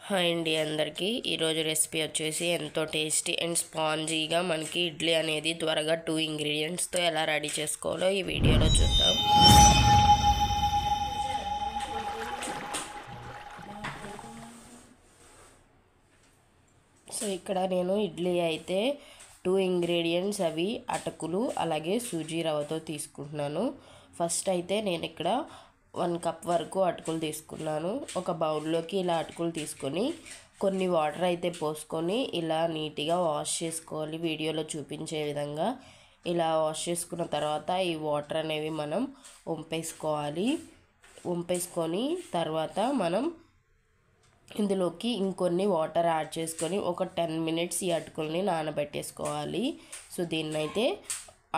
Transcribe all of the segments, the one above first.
Hi అండి అందరికీ ఈరోజు రెసిపీ వచ్చేసి ఎంతో టేస్టీ అండ్ స్పాంజీగా మనకి ఇడ్లీ అనేది త్వరగా 2 ఇంగ్రీడియంట్స్తో ఎలా రెడీ చేసుకోవాలో ఈ వీడియోలో చూద్దాం. సో ఇక్కడ నేను ఇడ్లీ అయితే 2 ఇంగ్రీడియంట్స్ అవి అటుకులు అలాగే సూజీ రవ్వతో తీసుకుంటున్నాను. ఫస్ట్ అయితే నేను ఇక్కడ 1 కప్ వరకు అటుకులు తీసుకున్నాను. ఒక బౌల్లోకి ఇలా అటుకులు తీసుకొని కొన్ని వాటర్ అయితే పోసుకొని ఇలా నీట్గా వాష్ చేసుకోవాలి. వీడియోలో చూపించే విధంగా ఇలా వాష్ చేసుకున్న తర్వాత ఈ వాటర్ అనేవి మనం వంపేసుకొని తర్వాత మనం ఇందులోకి ఇంకొన్ని వాటర్ యాడ్ చేసుకొని ఒక 10 మినిట్స్ ఈ అటుకుల్ని నానబెట్టేసుకోవాలి. సో దీన్నైతే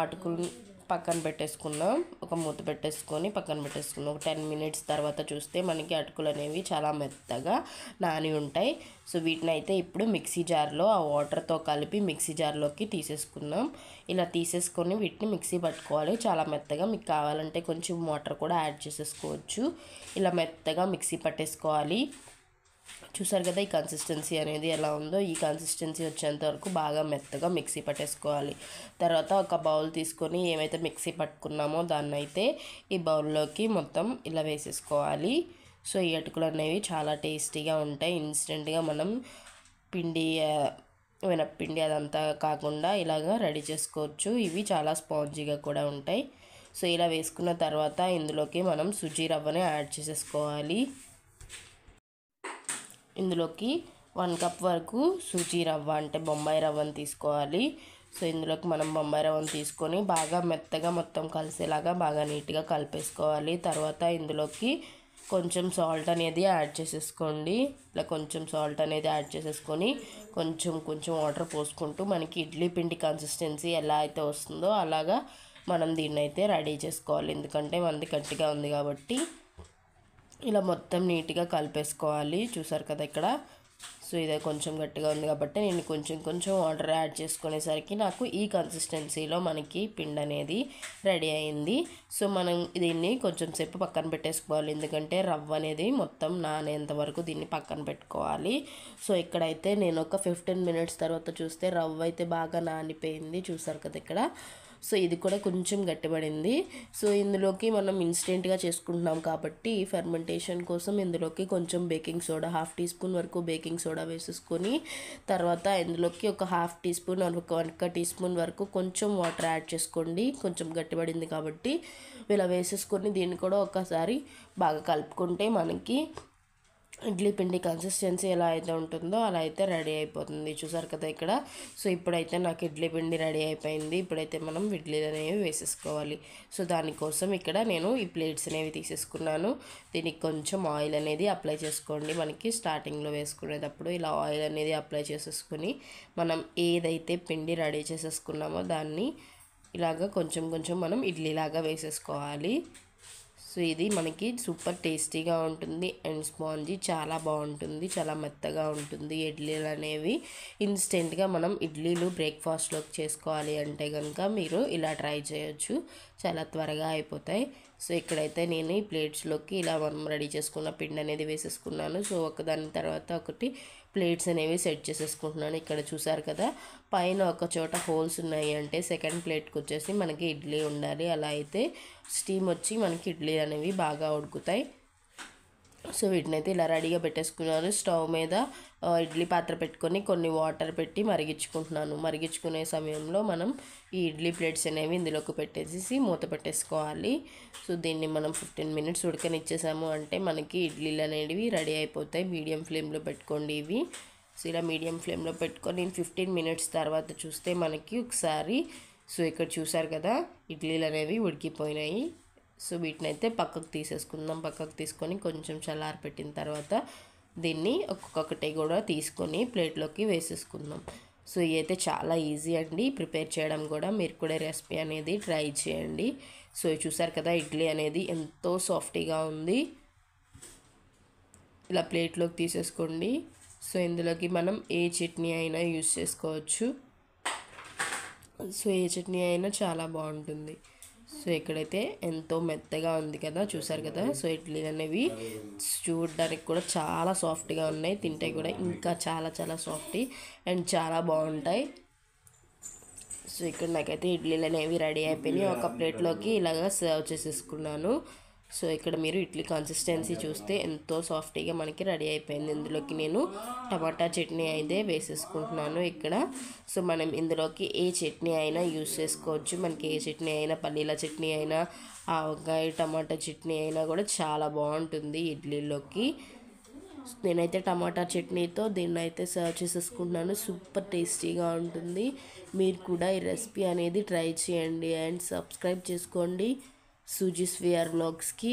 అటుకులు పక్కన పెట్టేసుకుందాం. ఒక మూత పెట్టేసుకొని పక్కన పెట్టేసుకుందాం. ఒక 10 మినిట్స్ తర్వాత చూస్తే మనకి అటుకులు అనేవి చాలా మెత్తగా నాని ఉంటాయి. సో వీటిని అయితే ఇప్పుడు మిక్సీ జార్లో ఆ వాటర్తో కలిపి మిక్సీ జార్లోకి తీసేసుకుందాం. ఇలా తీసేసుకొని వీటిని మిక్సీ పట్టుకోవాలి. చాలా మెత్తగా, మీకు కావాలంటే కొంచెం వాటర్ కూడా యాడ్ చేసేసుకోవచ్చు. ఇలా మెత్తగా మిక్సీ పట్టేసుకోవాలి. చూసారు కదా ఈ కన్సిస్టెన్సీ అనేది ఎలా ఉందో. ఈ కన్సిస్టెన్సీ వచ్చేంత వరకు బాగా మెత్తగా మిక్సీ పట్టేసుకోవాలి. తర్వాత ఒక బౌల్ తీసుకొని ఏమైతే మిక్సీ పట్టుకున్నామో దాన్ని అయితే ఈ బౌల్లోకి మొత్తం ఇలా వేసేసుకోవాలి. సో ఈ అటుకులు అనేవి చాలా టేస్టీగా ఉంటాయి. ఇన్స్టెంట్గా మనం మినప్పిండి అదంతా కాకుండా ఇలాగా రెడీ చేసుకోవచ్చు. ఇవి చాలా స్పాంజీగా కూడా ఉంటాయి. సో ఇలా వేసుకున్న తర్వాత ఇందులోకి మనం సుజీ రవ్వని యాడ్ చేసేసుకోవాలి. ఇందులోకి 1 కప్ వరకు సూజీ రవ్వ అంటే బొంబాయి రవ్వని తీసుకోవాలి. సో ఇందులోకి మనం బొంబాయి రవ్వని తీసుకొని బాగా మెత్తగా మొత్తం కలిసేలాగా బాగా నీట్గా కలిపేసుకోవాలి. తర్వాత ఇందులోకి కొంచెం సాల్ట్ అనేది యాడ్ చేసేసుకోండి. ఇలా కొంచెం సాల్ట్ అనేది యాడ్ చేసేసుకొని కొంచెం వాటర్ పోసుకుంటూ మనకి ఇడ్లీ పిండి కన్సిస్టెన్సీ ఎలా అయితే వస్తుందో అలాగా మనం దీన్ని అయితే రెడీ చేసుకోవాలి. ఎందుకంటే మనది గట్టిగా ఉంది కాబట్టి ఇలా మొత్తం నీట్గా కలిపేసుకోవాలి. చూసారు కదా ఇక్కడ. సో ఇదే కొంచెం గట్టిగా ఉంది కాబట్టి నేను కొంచెం వాటర్ యాడ్ చేసుకునేసరికి నాకు ఈ కన్సిస్టెన్సీలో మనకి పిండి అనేది రెడీ అయింది. సో మనం దీన్ని కొంచెం సేపు పక్కన పెట్టేసుకోవాలి. ఎందుకంటే రవ్వ అనేది మొత్తం నానేంత వరకు దీన్ని పక్కన పెట్టుకోవాలి. సో ఇక్కడైతే నేను ఒక 15 మినిట్స్ తర్వాత చూస్తే రవ్వ అయితే బాగా నానిపోయింది. చూసారు కదా ఇక్కడ. సో ఇది కూడా కొంచెం గట్టిపడింది. సో ఇందులోకి మనం ఇన్స్టెంట్గా చేసుకుంటున్నాం కాబట్టి ఫెర్మెంటేషన్ కోసం ఇందులోకి కొంచెం బేకింగ్ సోడా 1/2 టీ స్పూన్ వరకు బేకింగ్ సోడా వేసేసుకొని తర్వాత ఇందులోకి ఒక 1/2 టీ స్పూన్ 1 టీ స్పూన్ వరకు కొంచెం వాటర్ యాడ్ చేసుకోండి. కొంచెం గట్టిపడింది కాబట్టి ఇలా వేసేసుకొని దీన్ని కూడా ఒకసారి బాగా కలుపుకుంటే మనకి ఇడ్లీ పిండి కన్సిస్టెన్సీ ఎలా అయితే ఉంటుందో అలా అయితే రెడీ అయిపోతుంది. చూసారు కదా ఇక్కడ. సో ఇప్పుడైతే నాకు ఇడ్లీ పిండి రెడీ అయిపోయింది. ఇప్పుడైతే మనం ఇడ్లీలు అనేవి వేసేసుకోవాలి. సో దానికోసం ఇక్కడ నేను ఈ ప్లేట్స్ అనేవి తీసేసుకున్నాను. దీనికి కొంచెం ఆయిల్ అనేది అప్లై చేసుకోండి. మనకి స్టార్టింగ్లో వేసుకునేటప్పుడు ఇలా ఆయిల్ అనేది అప్లై చేసేసుకొని మనం ఏదైతే పిండి రెడీ చేసేసుకున్నామో దాన్ని ఇలాగా కొంచెం మనం ఇడ్లీలాగా వేసేసుకోవాలి. సో ఇది మనకి సూపర్ టేస్టీగా ఉంటుంది అండ్ స్పాంజీ చాలా బాగుంటుంది. చాలా మెత్తగా ఉంటుంది. ఇడ్లీలు అనేవి ఇన్స్టెంట్గా మనం ఇడ్లీలు బ్రేక్ఫాస్ట్లోకి చేసుకోవాలి అంటే కనుక మీరు ఇలా ట్రై చేయొచ్చు. చాలా త్వరగా అయిపోతాయి. సో ఇక్కడైతే నేను ఈ ప్లేట్స్లోకి ఇలా మనం రెడీ చేసుకున్న పిండి అనేది వేసేసుకున్నాను. సో ఒకదాని తర్వాత ఒకటి ప్లేట్స్ అనేవి సెట్ చేసేసుకుంటున్నాను. ఇక్కడ చూసారు కదా పైన ఒక చోట హోల్స్ ఉన్నాయి అంటే సెకండ్ ప్లేట్కి వచ్చేసి మనకి ఇడ్లీ ఉండాలి. అలా అయితే స్టీమ్ వచ్చి మనకి ఇడ్లీ అనేవి బాగా ఉడుకుతాయి. సో వీటిని అయితే ఇలా రెడీగా పెట్టేసుకున్నాను. స్టవ్ మీద ఇడ్లీ పాత్ర పెట్టుకొని కొన్ని వాటర్ పెట్టి మరిగించుకుంటున్నాను. మరిగించుకునే సమయంలో మనం ఈ ఇడ్లీ ప్లేట్స్ అనేవి ఇందులోకి పెట్టేసి మూత పెట్టేసుకోవాలి. సో దీన్ని మనం 15 మినిట్స్ ఉడకనిచ్చేసాము అంటే మనకి ఇడ్లీలు అనేవి రెడీ అయిపోతాయి. మీడియం ఫ్లేమ్లో పెట్టుకోండి ఇవి. సో ఇలా మీడియం ఫ్లేమ్లో పెట్టుకొని 15 మినిట్స్ తర్వాత చూస్తే మనకి ఒకసారి సో ఇక్కడ చూసారు కదా ఇడ్లీలు అనేవి ఉడికిపోయినాయి. సో వీటిని అయితే పక్కకు తీసేసుకుందాం. పక్కకు తీసుకొని కొంచెం చల్లారి పెట్టిన తర్వాత దీన్ని ఒక్కొక్కటి కూడా తీసుకొని ప్లేట్లోకి వేసేసుకుందాం. సో ఇదైతే చాలా ఈజీ అండి ప్రిపేర్ చేయడం కూడా. మీరు కూడా రెసిపీ అనేది ట్రై చేయండి. సో చూసారు కదా ఇడ్లీ అనేది ఎంతో సాఫ్టీగా ఉంది. ఇలా ప్లేట్లోకి తీసేసుకోండి. సో ఇందులోకి మనం ఏ చట్నీ అయినా యూస్ చేసుకోవచ్చు. సో ఏ చట్నీ అయినా చాలా బాగుంటుంది. సో ఇక్కడైతే ఎంతో మెత్తగా ఉంది కదా, చూసారు కదా. సో ఇడ్లీలు అనేవి చూడడానికి కూడా చాలా సాఫ్ట్గా ఉన్నాయి, తింటే కూడా ఇంకా చాలా చాలా సాఫ్ట్ అండ్ చాలా బాగుంటాయి. సో ఇక్కడ నాకైతే ఇడ్లీలు అనేవి రెడీ అయిపోయినాయి. ఒక ప్లేట్లోకి ఇలాగ సర్వ్ చేసేసుకున్నాను. సో ఇక్కడ మీరు ఇడ్లీ కన్సిస్టెన్సీ చూస్తే ఎంతో సాఫ్టీగా మనకి రెడీ అయిపోయింది. ఇందులోకి నేను టమాటా చట్నీ అయితే వేసేసుకుంటున్నాను ఇక్కడ. సో మనం ఇందులోకి ఏ చట్నీ అయినా యూస్ చేసుకోవచ్చు. మనకి ఏ చట్నీ అయినా, పల్లీల చట్నీ అయినా, ఆవకాయ టమాటా చట్నీ అయినా కూడా చాలా బాగుంటుంది ఇడ్లీలోకి. నేనైతే టమాటా చట్నీతో దీన్ని అయితే సర్వ్ చేసేసుకుంటున్నాను. సూపర్ టేస్టీగా ఉంటుంది. మీరు కూడా ఈ రెసిపీ అనేది ట్రై చేయండి అండ్ సబ్స్క్రైబ్ చేసుకోండి సూజీ స్వియర్ వ్లాగ్స్కి.